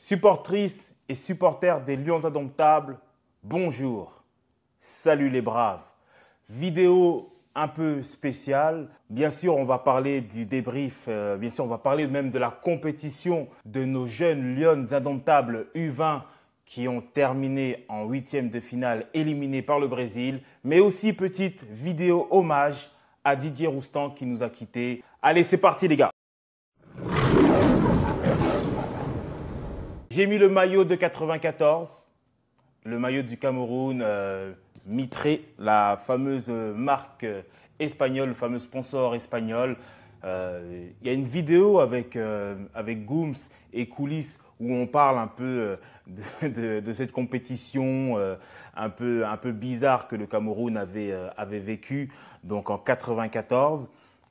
Supportrices et supporters des Lions Indomptables, bonjour. Salut les braves. Vidéo un peu spéciale. Bien sûr, on va parler du débrief. Bien sûr, on va parler même de la compétition de nos jeunes Lions Indomptables U20 qui ont terminé en huitième de finale, éliminés par le Brésil. Mais aussi petite vidéo hommage à Didier Roustan qui nous a quittés. Allez, c'est parti les gars. J'ai mis le maillot de 94, le maillot du Cameroun, Mitre, la fameuse marque espagnole, le fameux sponsor espagnol. Il y a une vidéo avec Gooms et Coulisses où on parle un peu de cette compétition un peu bizarre que le Cameroun avait vécue donc en 94.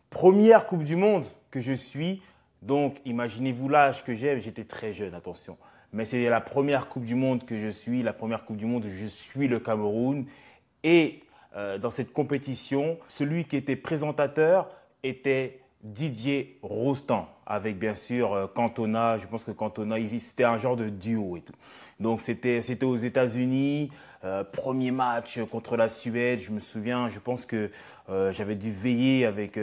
Première Coupe du Monde que je suis. Donc, imaginez-vous l'âge que j'ai. J'étais très jeune, attention. Mais c'est la première Coupe du Monde que je suis. La première Coupe du Monde, je suis le Cameroun. Et dans cette compétition, celui qui était présentateur était Didier Roustan. Avec bien sûr Cantona. Je pense que Cantona, c'était un genre de duo et tout. Donc, c'était aux États-Unis. Premier match contre la Suède. Je me souviens, je pense que j'avais dû veiller avec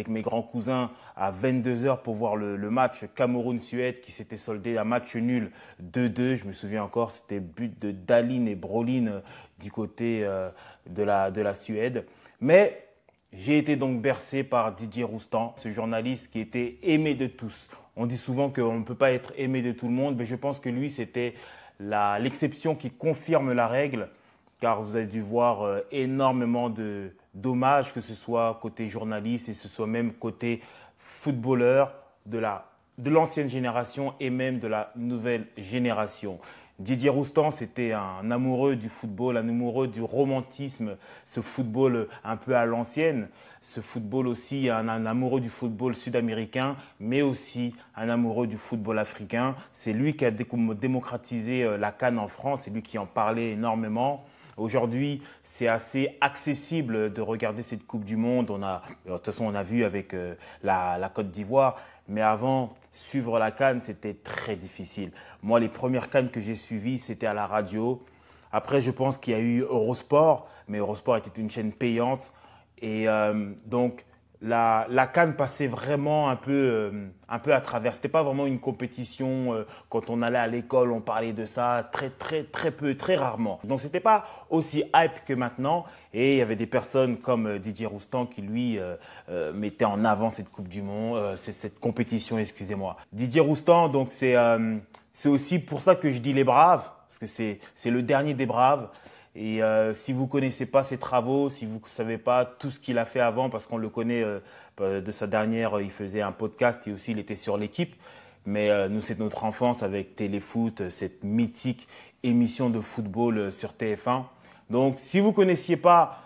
mes grands cousins à 22 h pour voir le match Cameroun-Suède qui s'était soldé à match nul 2-2. Je me souviens encore, c'était but de Dahlin et Brolin du côté de la Suède. Mais j'ai été donc bercé par Didier Roustan, ce journaliste qui était aimé de tous. On dit souvent qu'on ne peut pas être aimé de tout le monde, mais je pense que lui, c'était l'exception qui confirme la règle, car vous avez dû voir énormément d'hommages, que ce soit côté journaliste et ce soit même côté footballeur de l'ancienne génération et même de la nouvelle génération. Didier Roustan, c'était un amoureux du football, un amoureux du romantisme, ce football un peu à l'ancienne, ce football aussi, un amoureux du football sud-américain, mais aussi un amoureux du football africain. C'est lui qui a démocratisé la CAN en France, c'est lui qui en parlait énormément. Aujourd'hui, c'est assez accessible de regarder cette Coupe du Monde. De toute façon, on a vu avec la Côte d'Ivoire. Mais avant, suivre la CAN, c'était très difficile. Moi, les premières CAN que j'ai suivies, c'était à la radio. Après, je pense qu'il y a eu Eurosport, mais Eurosport était une chaîne payante. Et donc, la CAN passait vraiment un peu à travers. Ce n'était pas vraiment une compétition. Quand on allait à l'école, on parlait de ça très peu, très rarement. Donc, ce n'était pas aussi hype que maintenant. Et il y avait des personnes comme Didier Roustan qui, lui, mettait en avant cette Coupe du Monde, cette compétition, excusez-moi. Didier Roustan, donc, c'est aussi pour ça que je dis les Braves, parce que c'est le dernier des Braves. Et si vous ne connaissez pas ses travaux, si vous ne savez pas tout ce qu'il a fait avant, parce qu'on le connaît de sa dernière, il faisait un podcast et aussi il était sur l'équipe. Mais nous, c'est notre enfance avec Téléfoot, cette mythique émission de football sur TF1. Donc, si vous ne connaissiez pas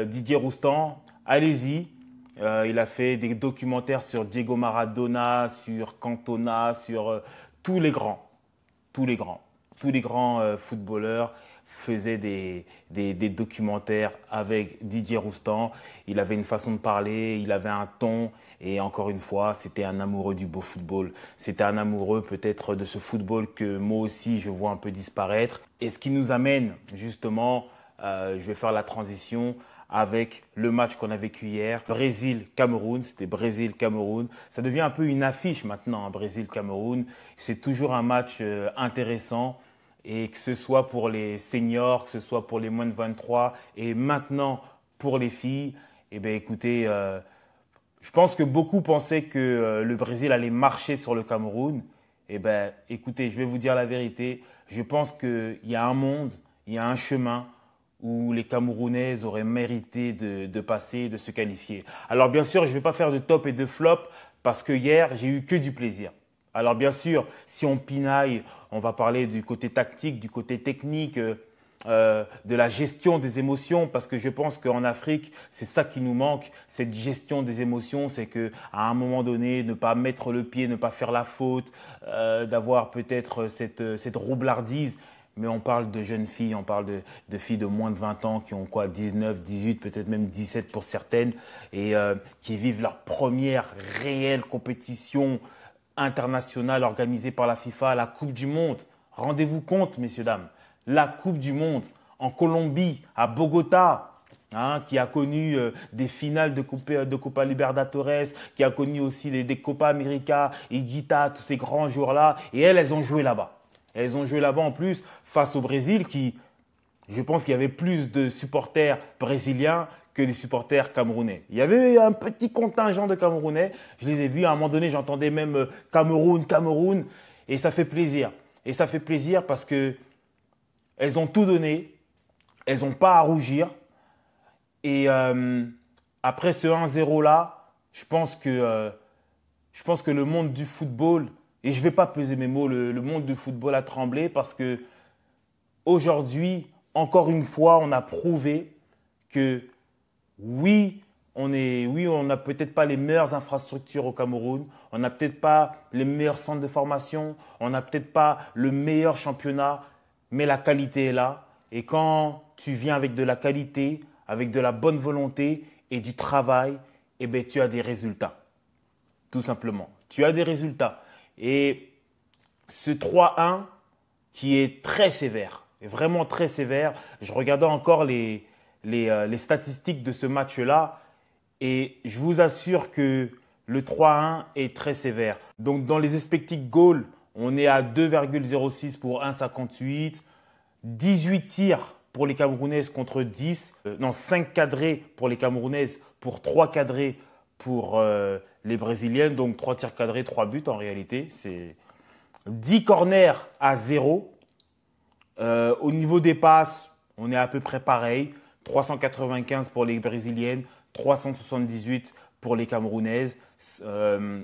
Didier Roustan, allez-y. Il a fait des documentaires sur Diego Maradona, sur Cantona, sur tous les grands footballeurs faisaient des documentaires avec Didier Roustan. Il avait une façon de parler, il avait un ton et encore une fois, c'était un amoureux du beau football. C'était un amoureux peut-être de ce football que moi aussi je vois un peu disparaître. Et ce qui nous amène justement, je vais faire la transition avec le match qu'on a vécu hier, Brésil-Cameroun, c'était Brésil-Cameroun. Ça devient un peu une affiche maintenant, hein, Brésil-Cameroun. C'est toujours un match intéressant. Et que ce soit pour les seniors, que ce soit pour les moins de 23 et maintenant pour les filles, eh bien écoutez, je pense que beaucoup pensaient que le Brésil allait marcher sur le Cameroun. Eh bien écoutez, je vais vous dire la vérité, je pense qu'il y a un monde, il y a un chemin où les Camerounaises auraient mérité de passer, de se qualifier. Alors bien sûr, je ne vais pas faire de top et de flop parce que hier, j'ai eu que du plaisir. Alors bien sûr, si on pinaille, on va parler du côté tactique, du côté technique, de la gestion des émotions, parce que je pense qu'en Afrique, c'est ça qui nous manque, cette gestion des émotions, c'est qu'à un moment donné, ne pas mettre le pied, ne pas faire la faute, d'avoir peut-être cette roublardise. Mais on parle de jeunes filles, on parle de filles de moins de 20 ans qui ont quoi, 19, 18, peut-être même 17 pour certaines, et qui vivent leur première réelle compétition internationale organisée par la FIFA, la Coupe du Monde. Rendez-vous compte, messieurs, dames, la Coupe du Monde en Colombie, à Bogota, hein, qui a connu des finales de Copa Libertadores, qui a connu aussi des Copa América, Higuita, tous ces grands joueurs-là. Et elles ont joué là-bas. Elles ont joué là-bas en plus face au Brésil qui, je pense qu'il y avait plus de supporters brésiliens que les supporters camerounais. Il y avait un petit contingent de Camerounais. Je les ai vus. À un moment donné, j'entendais même Cameroun, Cameroun. Et ça fait plaisir. Et ça fait plaisir parce que elles ont tout donné. Elles n'ont pas à rougir. Et après ce 1-0 là, je pense que le monde du football, et je ne vais pas peser mes mots, le monde du football a tremblé parce que aujourd'hui, encore une fois, on a prouvé que oui, on n'a peut-être pas les meilleures infrastructures au Cameroun, on n'a peut-être pas les meilleurs centres de formation, on n'a peut-être pas le meilleur championnat, mais la qualité est là. Et quand tu viens avec de la qualité, avec de la bonne volonté et du travail, eh bien, tu as des résultats. Tout simplement. Tu as des résultats. Et ce 3-1 qui est très sévère, vraiment très sévère, je regardais encore les statistiques de ce match-là et je vous assure que le 3-1 est très sévère. Donc dans les expected goals, on est à 2,06 pour 1,58, 18 tirs pour les Camerounaises contre 10, 5 cadrés pour les Camerounaises pour 3 cadrés pour les Brésiliennes, donc 3 tirs cadrés, 3 buts en réalité. C'est 10 corners à 0. Au niveau des passes, on est à peu près pareil. 395 pour les Brésiliennes, 378 pour les Camerounaises.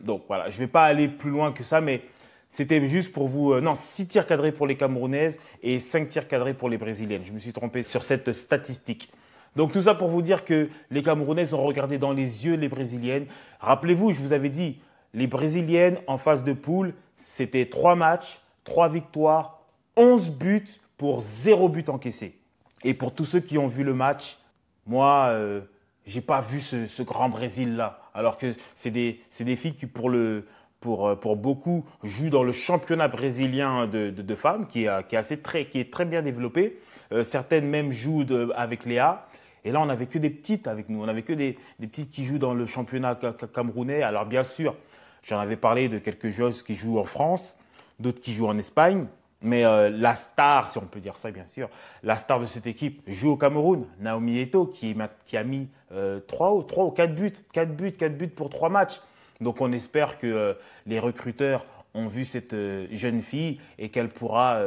Donc voilà, je ne vais pas aller plus loin que ça, mais c'était juste pour vous… 6 tirs cadrés pour les Camerounaises et 5 tirs cadrés pour les Brésiliennes. Je me suis trompé sur cette statistique. Donc tout ça pour vous dire que les Camerounaises ont regardé dans les yeux les Brésiliennes. Rappelez-vous, je vous avais dit, les Brésiliennes en phase de poule, c'était 3 matchs, 3 victoires, 11 buts pour 0 but encaissé. Et pour tous ceux qui ont vu le match, moi, je n'ai pas vu ce grand Brésil-là. Alors que c'est des filles qui, pour beaucoup, jouent dans le championnat brésilien de femmes, qui est très bien développé. Certaines même jouent avec Léa. Et là, on n'avait que des petites avec nous. On n'avait que des petites qui jouent dans le championnat camerounais. Alors bien sûr, j'en avais parlé de quelques joueuses qui jouent en France, d'autres qui jouent en Espagne. Mais la star, si on peut dire ça bien sûr, la star de cette équipe joue au Cameroun, Naomi Eto'o, qui a mis 3 ou 4 buts, 4 buts pour 3 matchs. Donc on espère que les recruteurs ont vu cette jeune fille et qu'elle pourra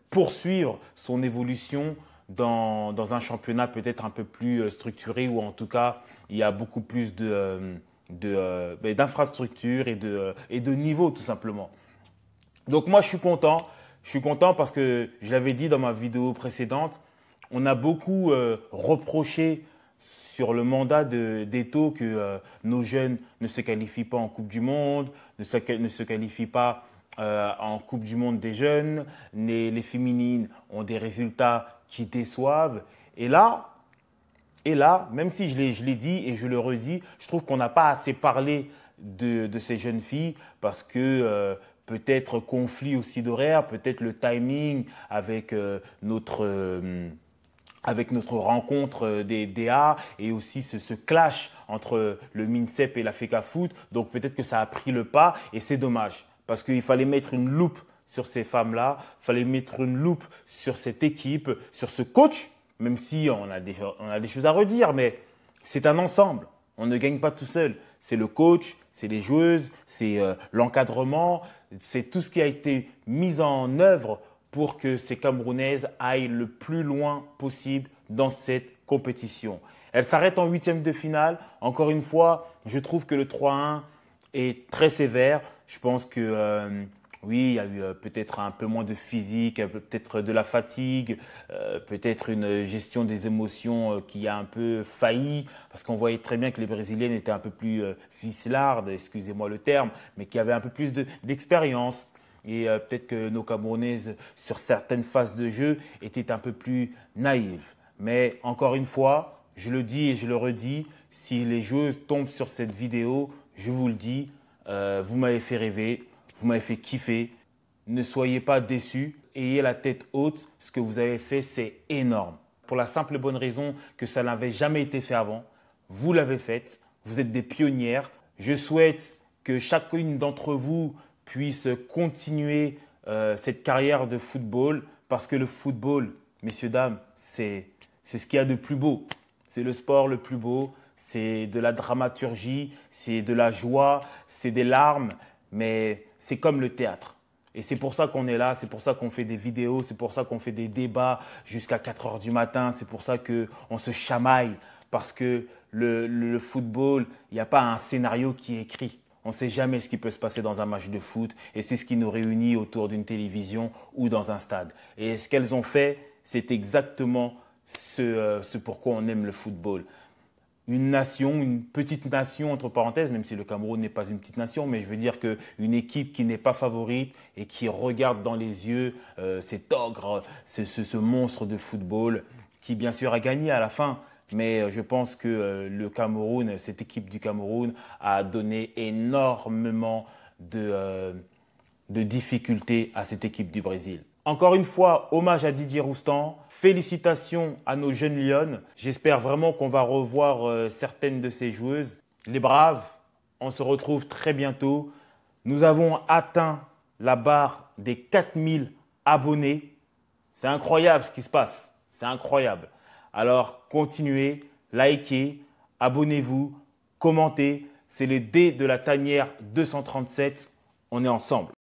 poursuivre son évolution dans un championnat peut-être un peu plus structuré où en tout cas il y a beaucoup plus d'infrastructures et de niveau tout simplement. Donc moi je suis content. Je suis content parce que je l'avais dit dans ma vidéo précédente, on a beaucoup reproché sur le mandat d'Eto'o que nos jeunes ne se qualifient pas en Coupe du Monde, ne se qualifient pas en Coupe du Monde des jeunes, les féminines ont des résultats qui déçoivent. Et là, même si je l'ai dit et je le redis, je trouve qu'on n'a pas assez parlé de ces jeunes filles parce que… peut-être conflit aussi d'horaire, peut-être le timing avec notre rencontre des DA et aussi ce clash entre le MINSEP et la FECAFOOT. Donc peut-être que ça a pris le pas et c'est dommage parce qu'il fallait mettre une loupe sur ces femmes-là, il fallait mettre une loupe sur cette équipe, sur ce coach, même si on a des choses à redire, mais c'est un ensemble. On ne gagne pas tout seul. C'est le coach, c'est les joueuses, c'est l'encadrement, c'est tout ce qui a été mis en œuvre pour que ces Camerounaises aillent le plus loin possible dans cette compétition. Elles s'arrêtent en huitième de finale. Encore une fois, je trouve que le 3-1 est très sévère. Je pense que oui, il y a eu peut-être un peu moins de physique, peut-être de la fatigue, peut-être une gestion des émotions qui a un peu failli, parce qu'on voyait très bien que les Brésiliennes étaient un peu plus vicelardes, excusez-moi le terme, mais qui avaient un peu plus d'expérience. Et peut-être que nos Camerounaises, sur certaines phases de jeu, étaient un peu plus naïves. Mais encore une fois, je le dis et je le redis, si les joueuses tombent sur cette vidéo, je vous le dis, vous m'avez fait rêver. Vous m'avez fait kiffer. Ne soyez pas déçus. Ayez la tête haute. Ce que vous avez fait, c'est énorme. Pour la simple et bonne raison que ça n'avait jamais été fait avant. Vous l'avez fait. Vous êtes des pionnières. Je souhaite que chacune d'entre vous puisse continuer cette carrière de football parce que le football, messieurs, dames, c'est ce qu'il y a de plus beau. C'est le sport le plus beau. C'est de la dramaturgie, c'est de la joie, c'est des larmes, mais c'est comme le théâtre. Et c'est pour ça qu'on est là, c'est pour ça qu'on fait des vidéos, c'est pour ça qu'on fait des débats jusqu'à 4 heures du matin, c'est pour ça qu'on se chamaille. Parce que le football, il n'y a pas un scénario qui est écrit. On ne sait jamais ce qui peut se passer dans un match de foot et c'est ce qui nous réunit autour d'une télévision ou dans un stade. Et ce qu'elles ont fait, c'est exactement ce pourquoi on aime le football. Une nation, une petite nation entre parenthèses, même si le Cameroun n'est pas une petite nation, mais je veux dire qu'une équipe qui n'est pas favorite et qui regarde dans les yeux cet ogre, ce monstre de football qui bien sûr a gagné à la fin. Mais je pense que le Cameroun, cette équipe du Cameroun a donné énormément de difficultés à cette équipe du Brésil. Encore une fois, hommage à Didier Roustan. Félicitations à nos jeunes Lyonnes. J'espère vraiment qu'on va revoir certaines de ces joueuses. Les Braves, on se retrouve très bientôt. Nous avons atteint la barre des 4000 abonnés. C'est incroyable ce qui se passe. C'est incroyable. Alors, continuez, likez, abonnez-vous, commentez. C'est le dé de la tanière 237. On est ensemble.